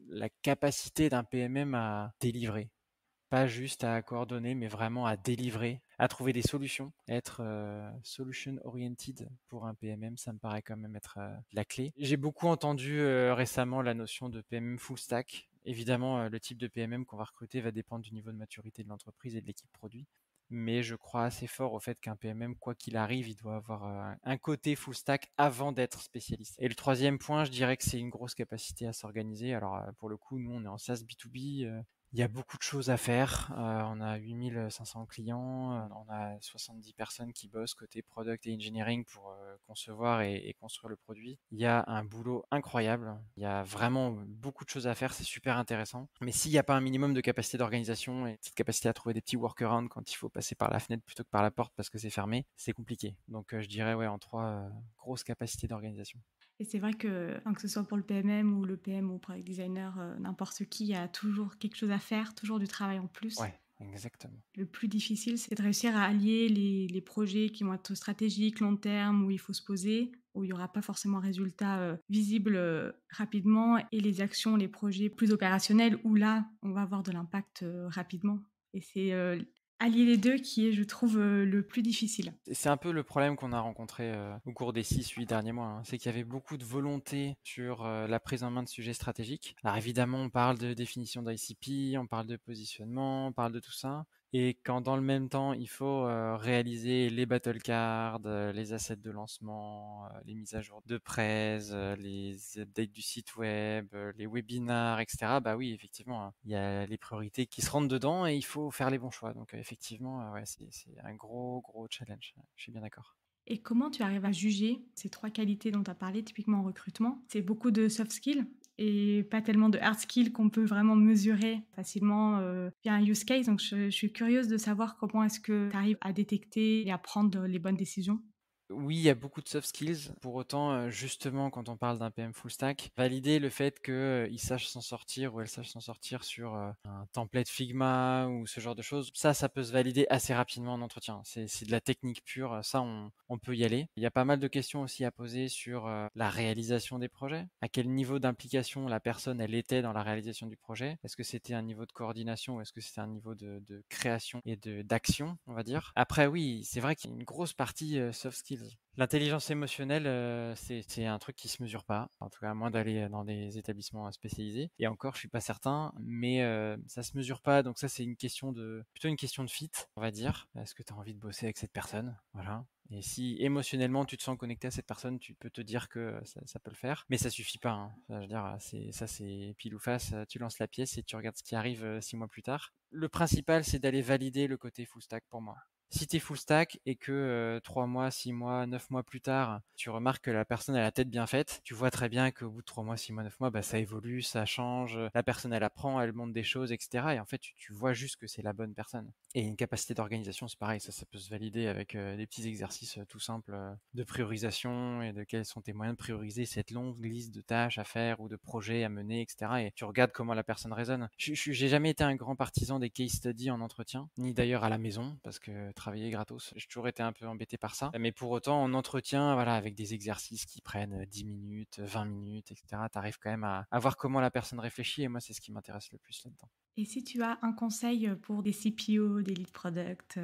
la capacité d'un PMM à délivrer. Pas juste à coordonner, mais vraiment à délivrer, à trouver des solutions, être solution oriented pour un PMM, ça me paraît quand même être la clé. J'ai beaucoup entendu récemment la notion de PMM full stack. Évidemment, le type de PMM qu'on va recruter va dépendre du niveau de maturité de l'entreprise et de l'équipe produit. Mais je crois assez fort au fait qu'un PMM, quoi qu'il arrive, il doit avoir un côté full stack avant d'être spécialiste. Et le troisième point, je dirais que c'est une grosse capacité à s'organiser. Alors, pour le coup, nous, on est en SaaS B2B. Il y a beaucoup de choses à faire. On a 8500 clients, on a 70 personnes qui bossent côté product et engineering pour concevoir et construire le produit. Il y a un boulot incroyable. Il y a vraiment beaucoup de choses à faire. C'est super intéressant. Mais s'il n'y a pas un minimum de capacité d'organisation et cette capacité à trouver des petits workarounds quand il faut passer par la fenêtre plutôt que par la porte parce que c'est fermé, c'est compliqué. Donc je dirais ouais en trois grosses capacités d'organisation. Et c'est vrai que ce soit pour le PMM ou le PM ou product designer, n'importe qui, il y a toujours quelque chose à faire, toujours du travail en plus. Ouais, exactement. Le plus difficile, c'est de réussir à allier les projets qui vont être stratégiques, long terme, où il faut se poser, où il n'y aura pas forcément un résultat visible rapidement, et les actions, les projets plus opérationnels, où là, on va avoir de l'impact rapidement. Et c'est allier les deux qui est, je trouve, le plus difficile. C'est un peu le problème qu'on a rencontré au cours des 6-8 derniers mois, hein. C'est qu'il y avait beaucoup de volonté sur la prise en main de sujets stratégiques. Alors évidemment, on parle de définition d'ICP, on parle de positionnement, on parle de tout ça. Et quand dans le même temps, il faut réaliser les battle cards, les assets de lancement, les mises à jour de presse, les updates du site web, les webinars, etc. Bah oui, effectivement, hein, il y a les priorités qui se rentrent dedans et il faut faire les bons choix. Donc effectivement, ouais, c'est un gros challenge. Je suis bien d'accord. Et comment tu arrives à juger ces trois qualités dont tu as parlé, typiquement en recrutement? C'est beaucoup de soft skills et pas tellement de hard skills qu'on peut vraiment mesurer facilement via un use case. Donc, je suis curieuse de savoir comment est-ce que tu arrives à détecter et à prendre les bonnes décisions. Oui, il y a beaucoup de soft skills. Pour autant, justement, quand on parle d'un PM full stack, valider le fait qu'il sache s'en sortir ou elle sache s'en sortir sur un template Figma ou ce genre de choses, ça peut se valider assez rapidement en entretien. C'est de la technique pure. Ça, on peut y aller. Il y a pas mal de questions aussi à poser sur la réalisation des projets. À quel niveau d'implication la personne, elle était dans la réalisation du projet? Est-ce que c'était un niveau de coordination ou est-ce que c'était un niveau de création et d'action, on va dire? Après, oui, c'est vrai qu'il y a une grosse partie soft skills. L'intelligence émotionnelle, c'est un truc qui se mesure pas. En tout cas, à moins d'aller dans des établissements spécialisés. Et encore, je suis pas certain, mais ça se mesure pas. Donc ça, c'est plutôt une question de fit, on va dire. Est-ce que tu as envie de bosser avec cette personne? Voilà. Et si émotionnellement tu te sens connecté à cette personne, tu peux te dire que ça peut le faire. Mais ça suffit pas, hein. Je veux dire, c'est pile ou face. Tu lances la pièce et tu regardes ce qui arrive 6 mois plus tard. Le principal, c'est d'aller valider le côté full stack pour moi. Si tu es full stack et que 3 mois, 6 mois, 9 mois plus tard, tu remarques que la personne a la tête bien faite, tu vois très bien qu'au bout de 3 mois, 6 mois, 9 mois, bah, ça évolue, ça change, la personne elle apprend, elle montre des choses, etc. Et en fait, tu vois juste que c'est la bonne personne. Et une capacité d'organisation, c'est pareil, ça peut se valider avec des petits exercices tout simples de priorisation et de quels sont tes moyens de prioriser cette longue liste de tâches à faire ou de projets à mener, etc. Et tu regardes comment la personne raisonne. J'ai jamais été un grand partisan des case studies en entretien, ni d'ailleurs à la maison, parce que travailler gratos, j'ai toujours été un peu embêté par ça. Mais pour autant, en entretien, voilà, avec des exercices qui prennent 10 minutes, 20 minutes, etc., t'arrives quand même à voir comment la personne réfléchit, et moi, c'est ce qui m'intéresse le plus là-dedans. Et si tu as un conseil pour des CPO, des lead product,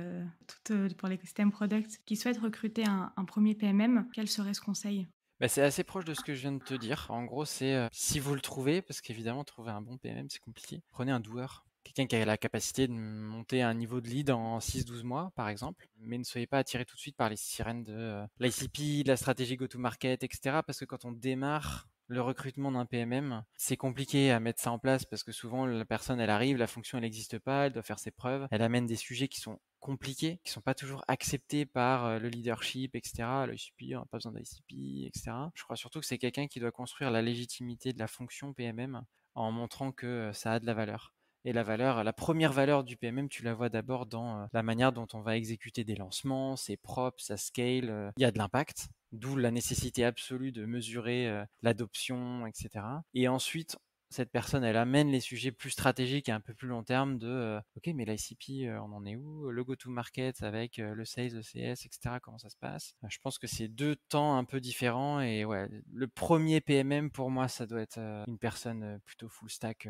pour l'écosystème product, qui souhaitent recruter un premier PMM, quel serait ce conseil? Bah, c'est assez proche de ce que je viens de te dire. En gros, c'est si vous le trouvez, parce qu'évidemment, trouver un bon PMM, c'est compliqué, prenez un doueur. Quelqu'un qui a la capacité de monter un niveau de lead en 6-12 mois, par exemple. Mais ne soyez pas attiré tout de suite par les sirènes de l'ICP, de la stratégie go-to-market, etc. Parce que quand on démarre, le recrutement d'un PMM, c'est compliqué à mettre ça en place parce que souvent la personne elle arrive, la fonction elle n'existe pas, elle doit faire ses preuves, elle amène des sujets qui sont compliqués, qui sont pas toujours acceptés par le leadership, etc. L'ICP, on n'a pas besoin d'ICP, etc. Je crois surtout que c'est quelqu'un qui doit construire la légitimité de la fonction PMM en montrant que ça a de la valeur. Et la valeur, la première valeur du PMM, tu la vois d'abord dans la manière dont on va exécuter des lancements, c'est propre, ça scale, il y a de l'impact, d'où la nécessité absolue de mesurer l'adoption, etc. Et ensuite, cette personne, elle amène les sujets plus stratégiques et un peu plus long terme de OK, mais l'ICP, on en est où? Le go-to-market avec le sales, le CS, etc. Comment ça se passe? Je pense que c'est deux temps un peu différents et ouais, le premier PMM pour moi, ça doit être une personne plutôt full stack.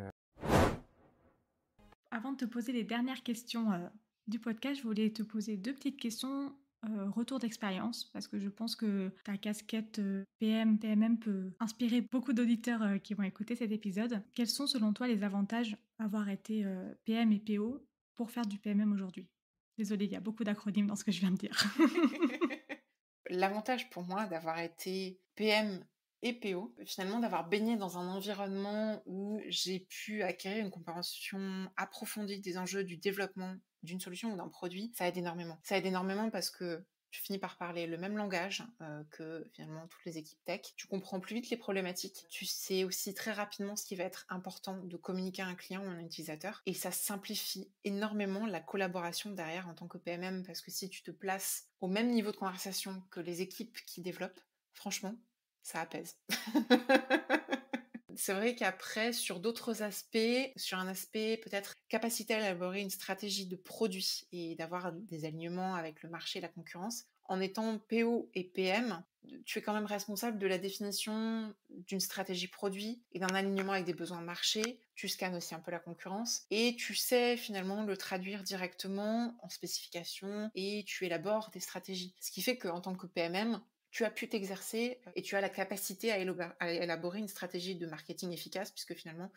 Avant de te poser les dernières questions du podcast, je voulais te poser deux petites questions retour d'expérience parce que je pense que ta casquette PM, PMM peut inspirer beaucoup d'auditeurs qui vont écouter cet épisode. Quels sont selon toi les avantages d'avoir été PM et PO pour faire du PMM aujourd'hui? Désolée, il y a beaucoup d'acronymes dans ce que je viens de dire. L'avantage pour moi d'avoir été PM et PO, finalement d'avoir baigné dans un environnement où j'ai pu acquérir une compréhension approfondie des enjeux du développement d'une solution ou d'un produit, ça aide énormément. Ça aide énormément parce que tu finis par parler le même langage que finalement toutes les équipes tech. Tu comprends plus vite les problématiques. Tu sais aussi très rapidement ce qui va être important de communiquer à un client ou à un utilisateur. Et ça simplifie énormément la collaboration derrière en tant que PMM parce que si tu te places au même niveau de conversation que les équipes qui développent, franchement, ça apaise. C'est vrai qu'après, sur d'autres aspects, sur un aspect peut-être capacité à élaborer une stratégie de produit et d'avoir des alignements avec le marché et la concurrence, en étant PO et PM, tu es quand même responsable de la définition d'une stratégie produit et d'un alignement avec des besoins marché. Tu scannes aussi un peu la concurrence et tu sais finalement le traduire directement en spécification et tu élabores des stratégies. Ce qui fait qu'en tant que PMM, tu as pu t'exercer et tu as la capacité à élaborer une stratégie de marketing efficace puisque finalement,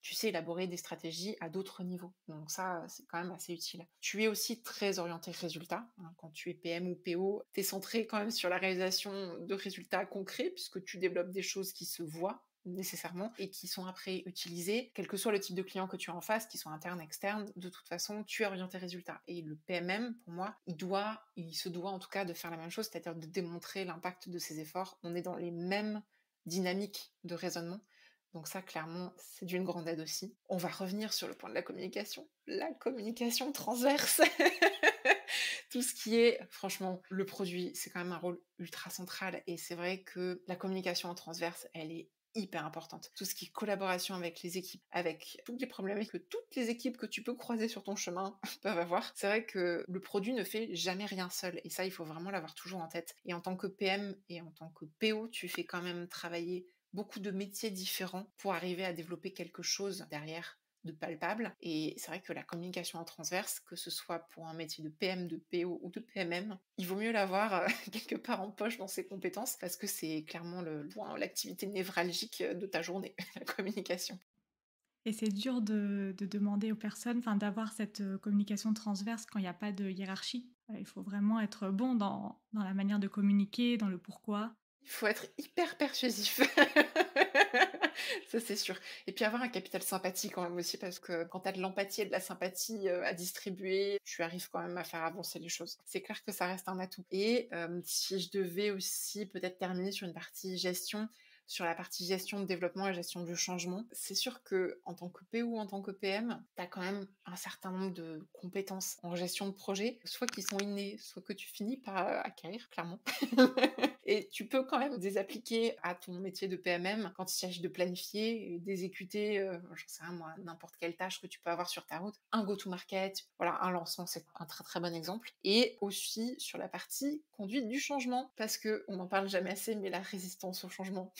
tu sais élaborer des stratégies à d'autres niveaux. Donc ça, c'est quand même assez utile. Tu es aussi très orienté résultat. Quand tu es PM ou PO, tu es centré quand même sur la réalisation de résultats concrets puisque tu développes des choses qui se voient nécessairement et qui sont après utilisées, quel que soit le type de client que tu as en face, qu'ils soient internes, externes, de toute façon, tu es orienté résultat. Et le PMM, pour moi, il se doit en tout cas de faire la même chose, c'est-à-dire de démontrer l'impact de ses efforts. On est dans les mêmes dynamiques de raisonnement. Donc ça, clairement, c'est d'une grande aide aussi. On va revenir sur le point de la communication. La communication transverse. Tout ce qui est, franchement, le produit, c'est quand même un rôle ultra central. Et c'est vrai que la communication en transverse, elle est hyper importante. Tout ce qui est collaboration avec les équipes, avec toutes les problématiques que toutes les équipes que tu peux croiser sur ton chemin peuvent avoir. C'est vrai que le produit ne fait jamais rien seul. Et ça, il faut vraiment l'avoir toujours en tête. Et en tant que PM et en tant que PO, tu fais quand même travailler beaucoup de métiers différents pour arriver à développer quelque chose derrière de palpable. Et c'est vrai que la communication en transverse, que ce soit pour un métier de PM, de PO ou de PMM, il vaut mieux l'avoir quelque part en poche dans ses compétences parce que c'est clairement l'activité névralgique de ta journée, la communication. Et c'est dur de demander aux personnes, d'avoir cette communication transverse quand il n'y a pas de hiérarchie. Il faut vraiment être bon dans la manière de communiquer, dans le pourquoi. Il faut être hyper persuasif. Ça, c'est sûr. Et puis avoir un capital sympathie quand même aussi, parce que quand tu as de l'empathie et de la sympathie à distribuer, tu arrives quand même à faire avancer les choses. C'est clair que ça reste un atout. Et si je devais aussi peut-être terminer sur une partie gestion, sur la partie gestion de développement et gestion du changement, c'est sûr que en tant que PO ou en tant que PM, tu as quand même un certain nombre de compétences en gestion de projet, soit qui sont innées, soit que tu finis par acquérir, clairement. Et tu peux quand même les appliquer à ton métier de PMM quand il s'agit de planifier et d'exécuter, j'en sais rien moi, n'importe quelle tâche que tu peux avoir sur ta route. Un go-to-market, voilà, un lancement, c'est un très très bon exemple. Et aussi sur la partie conduite du changement, parce que on n'en parle jamais assez, mais la résistance au changement,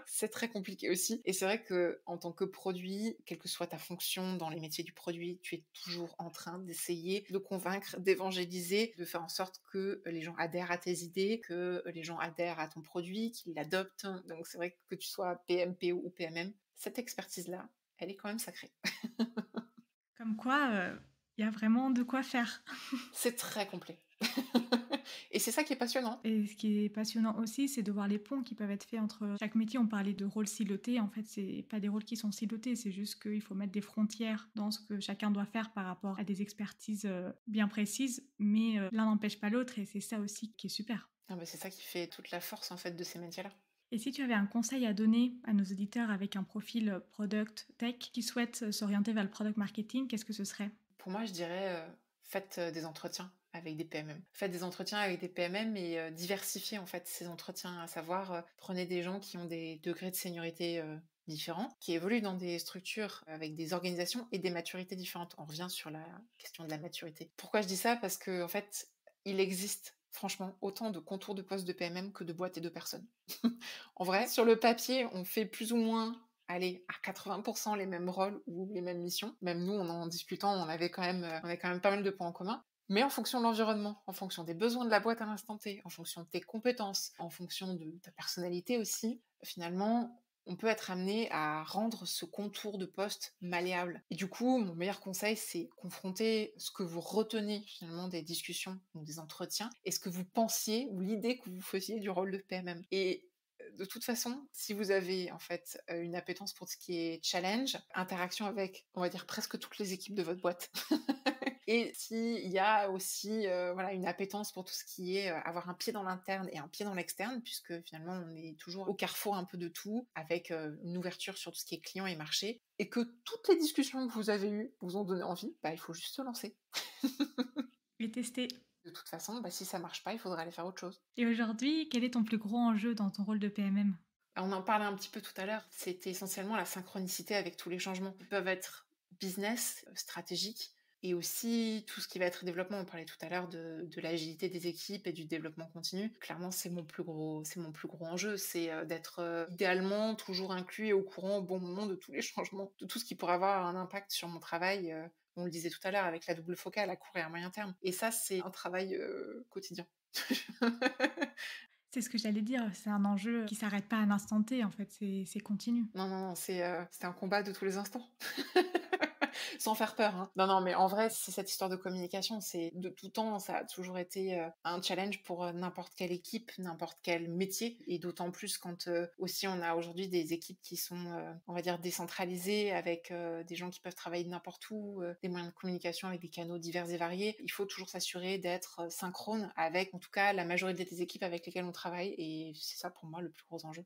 c'est très compliqué aussi. Et c'est vrai que en tant que produit, quelle que soit ta fonction dans les métiers du produit, tu es toujours en train d'essayer de convaincre, d'évangéliser, de faire en sorte que les gens adhèrent à tes idées, que les gens adhèrent à ton produit, qu'ils l'adoptent. Donc c'est vrai que tu sois PM, PO ou PMM, cette expertise-là, elle est quand même sacrée. Comme quoi, il y a vraiment de quoi faire. C'est très complet. Et c'est ça qui est passionnant. Et ce qui est passionnant aussi, c'est de voir les ponts qui peuvent être faits entre chaque métier. On parlait de rôles silotés. En fait, c'est pas des rôles qui sont silotés, c'est juste qu'il faut mettre des frontières dans ce que chacun doit faire par rapport à des expertises bien précises, mais l'un n'empêche pas l'autre et c'est ça aussi qui est super. Ah bah, c'est ça qui fait toute la force en fait de ces métiers-là. Et si tu avais un conseil à donner à nos auditeurs avec un profil product tech qui souhaitent s'orienter vers le product marketing, qu'est-ce que ce serait? Pour moi, je dirais faites des entretiens avec des PMM. Faites des entretiens avec des PMM et diversifiez en fait ces entretiens, à savoir prenez des gens qui ont des degrés de seniorité différents, qui évoluent dans des structures avec des organisations et des maturités différentes. On revient sur la question de la maturité. Pourquoi je dis ça? Parce que en fait, il existe franchement autant de contours de postes de PMM que de boîtes et de personnes. En vrai, sur le papier, on fait plus ou moins, allez, à 80% les mêmes rôles ou les mêmes missions. Même nous, en discutant, on avait quand même pas mal de points en commun. Mais en fonction de l'environnement, en fonction des besoins de la boîte à l'instant T, en fonction de tes compétences, en fonction de ta personnalité aussi, finalement, on peut être amené à rendre ce contour de poste malléable. Et du coup, mon meilleur conseil, c'est confronter ce que vous retenez finalement des discussions ou des entretiens et ce que vous pensiez ou l'idée que vous faisiez du rôle de PMM. Et de toute façon, si vous avez en fait une appétence pour ce qui est challenge, interaction avec, on va dire, presque toutes les équipes de votre boîte, et s'il y a aussi voilà, une appétence pour tout ce qui est avoir un pied dans l'interne et un pied dans l'externe, puisque finalement on est toujours au carrefour un peu de tout, avec une ouverture sur tout ce qui est client et marché, et que toutes les discussions que vous avez eues vous ont donné envie, bah, il faut juste se lancer. Et tester. De toute façon, bah, si ça marche pas, il faudra aller faire autre chose. Et aujourd'hui, quel est ton plus gros enjeu dans ton rôle de PMM? On en parlait un petit peu tout à l'heure, c'était essentiellement la synchronicité avec tous les changements. Ils peuvent être business, stratégiques, et aussi tout ce qui va être développement. On parlait tout à l'heure de l'agilité des équipes et du développement continu. Clairement, c'est mon plus gros enjeu, c'est d'être idéalement toujours inclus et au courant au bon moment de tous les changements, de tout ce qui pourrait avoir un impact sur mon travail. On le disait tout à l'heure avec la double focale à court et à moyen terme. Et ça, c'est un travail quotidien. C'est ce que j'allais dire, c'est un enjeu qui s'arrête pas à un instant T, en fait, c'est continu. Non, c'est un combat de tous les instants. Sans faire peur, hein. Non, mais en vrai, c'est cette histoire de communication, c'est de tout temps, ça a toujours été un challenge pour n'importe quelle équipe, n'importe quel métier, et d'autant plus quand aussi on a aujourd'hui des équipes qui sont, on va dire, décentralisées, avec des gens qui peuvent travailler de n'importe où, des moyens de communication avec des canaux divers et variés. Il faut toujours s'assurer d'être synchrone avec, en tout cas, la majorité des équipes avec lesquelles on travaille, et c'est ça pour moi le plus gros enjeu.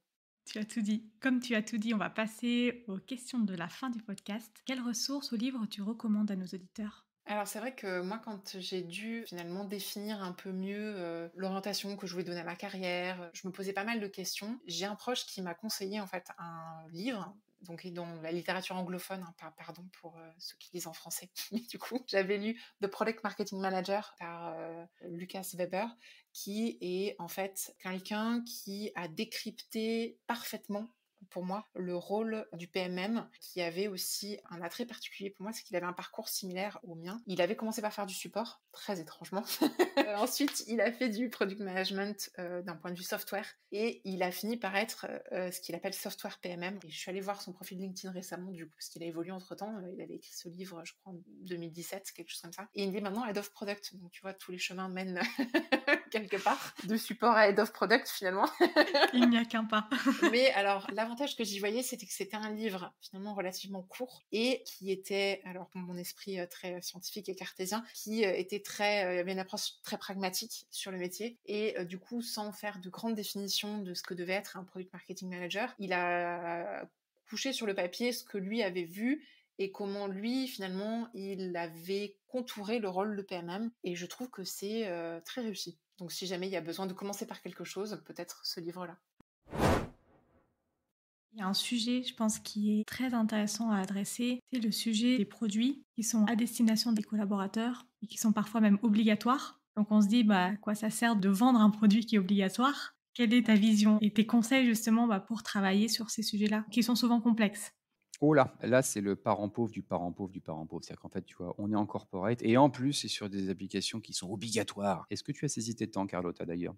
Tu as tout dit. Comme tu as tout dit, on va passer aux questions de la fin du podcast. Quelles ressources ou livres tu recommandes à nos auditeurs? Alors c'est vrai que moi, quand j'ai dû finalement définir un peu mieux l'orientation que je voulais donner à ma carrière, je me posais pas mal de questions. J'ai un proche qui m'a conseillé en fait un livre, donc dans la littérature anglophone, hein, pardon pour ceux qui lisent en français. Mais du coup, j'avais lu The Product Marketing Manager par Lucas Weber, qui est en fait quelqu'un qui a décrypté parfaitement pour moi le rôle du PMM, qui avait aussi un attrait particulier pour moi, c'est qu'il avait un parcours similaire au mien. Il avait commencé par faire du support, très étrangement. Ensuite, il a fait du product management d'un point de vue software, et il a fini par être ce qu'il appelle software PMM. Et je suis allée voir son profil LinkedIn récemment, du coup, parce qu'il a évolué entre-temps. Il avait écrit ce livre, je crois, en 2017, quelque chose comme ça. Et il est maintenant Head of Product. Donc, tu vois, tous les chemins mènent quelque part, de support à Head of Product, finalement. Il n'y a qu'un pas. Mais alors, l'avantage que j'y voyais, c'était que c'était un livre finalement relativement court et qui était, alors pour mon esprit très scientifique et cartésien, qui était il y avait une approche très pragmatique sur le métier, et du coup, sans faire de grandes définitions de ce que devait être un product marketing manager, il a couché sur le papier ce que lui avait vu et comment lui, finalement, il avait contouré le rôle de PMM, et je trouve que c'est très réussi. Donc si jamais il y a besoin de commencer par quelque chose, peut-être ce livre-là. Il y a un sujet, je pense, qui est très intéressant à adresser, c'est le sujet des produits qui sont à destination des collaborateurs et qui sont parfois même obligatoires. Donc on se dit, à quoi ça sert de vendre un produit qui est obligatoire? Quelle est ta vision et tes conseils justement pour travailler sur ces sujets-là, qui sont souvent complexes? Oh là, c'est le parent pauvre du parent pauvre du parent pauvre. C'est-à-dire qu'en fait, tu vois, on est en corporate et en plus, c'est sur des applications qui sont obligatoires. Est-ce que tu as saisi tes temps, Carlotta, d'ailleurs?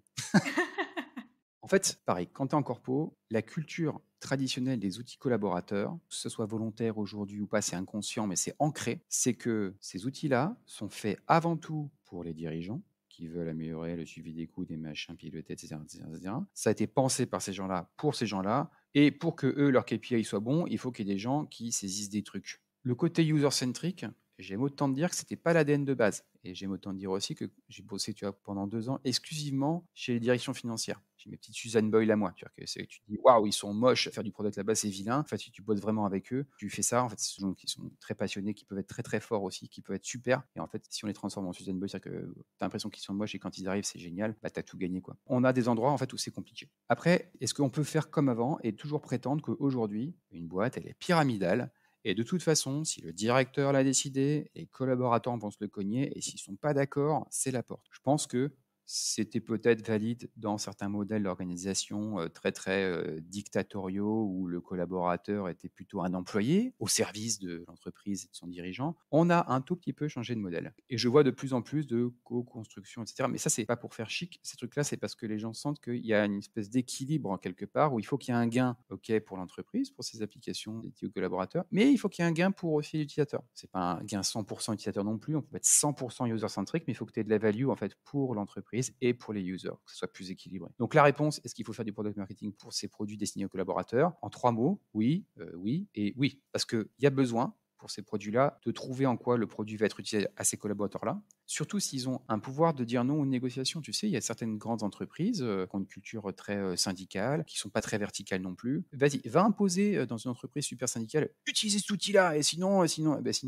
En fait, pareil, quand tu es en corpo, la culture traditionnelle des outils collaborateurs, que ce soit volontaire aujourd'hui ou pas, c'est inconscient, mais c'est ancré, c'est que ces outils-là sont faits avant tout pour les dirigeants, qui qui veulent améliorer le suivi des coûts, des machins, piloter, etc., etc. Ça a été pensé par ces gens-là, pour ces gens-là, et pour que eux, leur KPI soit bon, il faut qu'il y ait des gens qui saisissent des trucs. Le côté user-centric, j'aime autant te dire que c'était pas l'ADN de base. Et j'aime autant te dire aussi que j'ai bossé, tu vois, pendant 2 ans exclusivement chez les directions financières. J'ai mes petites Suzanne Boyle à moi. Tu vois, tu te dis, waouh, ils sont moches, faire du product là-bas, c'est vilain. En fait, si tu bosses vraiment avec eux, tu fais ça. En fait, ce sont des gens qui sont très passionnés, qui peuvent être très très forts aussi, qui peuvent être super. Et en fait, si on les transforme en Suzanne Boyle, c'est-à-dire que tu as l'impression qu'ils sont moches et quand ils arrivent, c'est génial, bah, tu as tout gagné, quoi. On a des endroits en fait où c'est compliqué. Après, est-ce qu'on peut faire comme avant et toujours prétendre qu'aujourd'hui, une boîte, elle est pyramidale? Et de toute façon, si le directeur l'a décidé, les collaborateurs vont se le cogner, et s'ils ne sont pas d'accord, c'est la porte. Je pense que c'était peut-être valide dans certains modèles d'organisation très très dictatoriaux où le collaborateur était plutôt un employé au service de l'entreprise et de son dirigeant. On a un tout petit peu changé de modèle. Et je vois de plus en plus de co-construction, etc. Mais ça, c'est pas pour faire chic. Ces trucs-là, c'est parce que les gens sentent qu'il y a une espèce d'équilibre en quelque part où il faut qu'il y ait un gain, ok, pour l'entreprise, pour ses applications dédiées aux collaborateurs, mais il faut qu'il y ait un gain pour aussi l'utilisateur. C'est pas un gain 100% utilisateur non plus. On peut être 100% user-centric, mais il faut que tu aies de la value en fait pour l'entreprise et pour les users, que ce soit plus équilibré. Donc la réponse, est-ce qu'il faut faire du product marketing pour ces produits destinés aux collaborateurs? En 3 mots, oui, oui et oui. Parce qu'il y a besoin pour ces produits-là de trouver en quoi le produit va être utilisé à ces collaborateurs-là. Surtout s'ils ont un pouvoir de dire non aux négociations. Tu sais, il y a certaines grandes entreprises qui ont une culture très syndicale, qui ne sont pas très verticales non plus. Vas-y, va imposer dans une entreprise super syndicale, utilisez cet outil-là, et sinon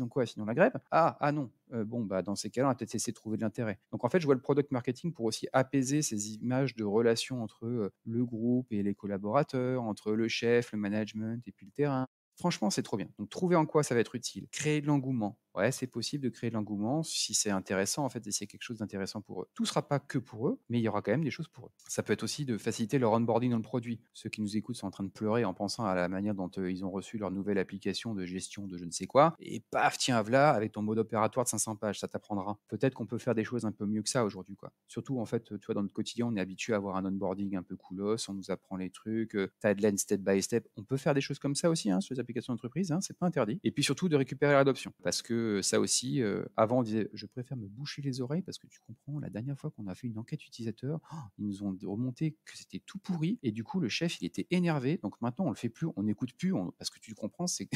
quoi? Sinon la grève? Ah non. Bon, bah, dans ces cas-là, on va peut-être essayer de trouver de l'intérêt. Donc en fait, je vois le product marketing pour aussi apaiser ces images de relations entre le groupe et les collaborateurs, entre le chef, le management et puis le terrain. Franchement, c'est trop bien. Donc, trouver en quoi ça va être utile. Créer de l'engouement. Ouais, c'est possible de créer de l'engouement si c'est intéressant, en fait, et c'est quelque chose d'intéressant pour eux. Tout ne sera pas que pour eux, mais il y aura quand même des choses pour eux. Ça peut être aussi de faciliter leur onboarding dans le produit. Ceux qui nous écoutent sont en train de pleurer en pensant à la manière dont ils ont reçu leur nouvelle application de gestion de je ne sais quoi. Et paf, tiens, voilà, avec ton mode opératoire de 500 pages, ça t'apprendra. Peut-être qu'on peut faire des choses un peu mieux que ça aujourd'hui, quoi. Surtout, en fait, tu vois, dans notre quotidien, on est habitué à avoir un onboarding un peu coolos, on nous apprend les trucs, timeline step by step. On peut faire des choses comme ça aussi, hein, sur les applications d'entreprise, hein, c'est pas interdit. Et puis surtout, de récupérer l'adoption. Parce que ça aussi, avant, on disait, je préfère me boucher les oreilles parce que tu comprends, la dernière fois qu'on a fait une enquête utilisateur, ils nous ont remonté que c'était tout pourri et du coup, le chef, il était énervé. Donc maintenant, on le fait plus, on n'écoute plus parce que tu comprends, c'est que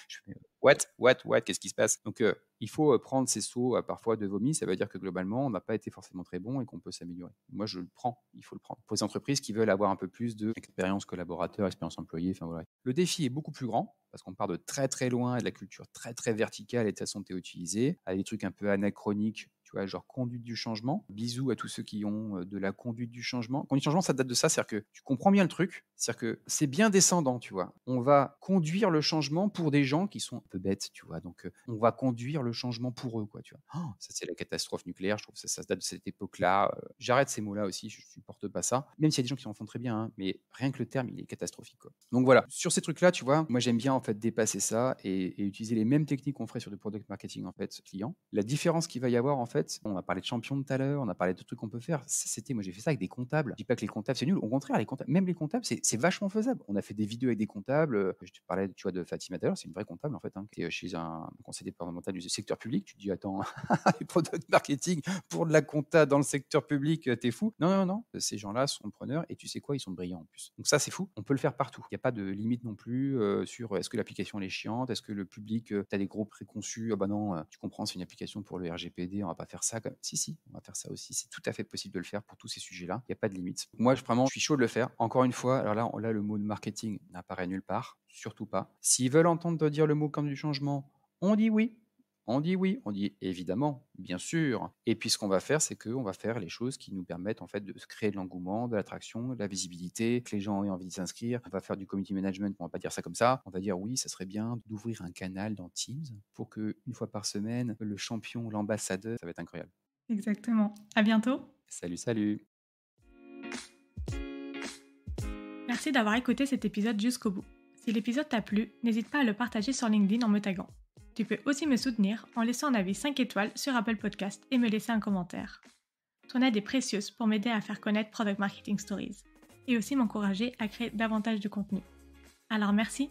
je fais, what, qu'est-ce qui se passe? Donc, il faut prendre ces sauts parfois de vomi. Ça veut dire que globalement, on n'a pas été forcément très bon et qu'on peut s'améliorer. Moi, je le prends, il faut le prendre. Pour les entreprises qui veulent avoir un peu plus d'expérience collaborateur, expérience employée, enfin voilà. Le défi est beaucoup plus grand parce qu'on part de très très loin et de la culture très très verticale et de façon théotisée, à des trucs un peu anachroniques, tu vois, genre conduite du changement. Bisous à tous ceux qui ont de la conduite du changement. Conduite du changement, ça date de ça, c'est-à-dire que tu comprends bien le truc, c'est-à-dire que c'est bien descendant, tu vois. On va conduire le changement pour des gens qui sont un peu bêtes, tu vois. Donc, on va conduire le changement pour eux, quoi, tu vois. Oh, ça, c'est la catastrophe nucléaire, je trouve que ça date de cette époque-là. J'arrête ces mots-là aussi, je supporte pas ça. Même s'il y a des gens qui en font très bien, hein, mais rien que le terme, il est catastrophique, quoi. Donc voilà, sur ces trucs-là, tu vois, moi j'aime bien en fait dépasser ça et utiliser les mêmes techniques qu'on ferait sur du product marketing en fait client. La différence qu'il va y avoir en fait, on a parlé de champion tout à l'heure, on a parlé de trucs qu'on peut faire. Moi j'ai fait ça avec des comptables. Je dis pas que les comptables c'est nul, au contraire, même les comptables c'est vachement faisable. On a fait des vidéos avec des comptables. Je te parlais, tu vois, de Fatima tout à l'heure, c'est une vraie comptable en fait, hein, qui est chez un conseil départemental du secteur public. Tu te dis attends, les product marketing pour de la compta dans le secteur public, t'es fou? Non, ces gens-là sont preneurs et tu sais quoi, ils sont brillants en plus. Donc ça c'est fou, on peut le faire partout. Il n'y a pas de limite non plus sur est-ce que l'application elle est chiante, est-ce que le public, tu as des gros préconçus, ah bah non, tu comprends, c'est une application pour le RGPD, on va pas faire ça. Si, on va faire ça aussi, c'est tout à fait possible de le faire pour tous ces sujets-là, il n'y a pas de limite. Moi, vraiment, je suis chaud de le faire. Encore une fois, alors là, le mot de marketing n'apparaît nulle part, surtout pas. S'ils veulent entendre dire le mot comme du changement, on dit oui. On dit oui, on dit évidemment, bien sûr. Et puis ce qu'on va faire, c'est qu'on va faire les choses qui nous permettent en fait de créer de l'engouement, de l'attraction, de la visibilité, que les gens aient envie de s'inscrire. On va faire du community management, on va pas dire ça comme ça. On va dire oui, ça serait bien d'ouvrir un canal dans Teams pour que une fois par semaine, le champion, l'ambassadeur, ça va être incroyable. Exactement. À bientôt. Salut. Merci d'avoir écouté cet épisode jusqu'au bout. Si l'épisode t'a plu, n'hésite pas à le partager sur LinkedIn en me taguant. Tu peux aussi me soutenir en laissant un avis 5 étoiles sur Apple Podcast et me laisser un commentaire. Ton aide est précieuse pour m'aider à faire connaître Product Marketing Stories et aussi m'encourager à créer davantage de contenu. Alors merci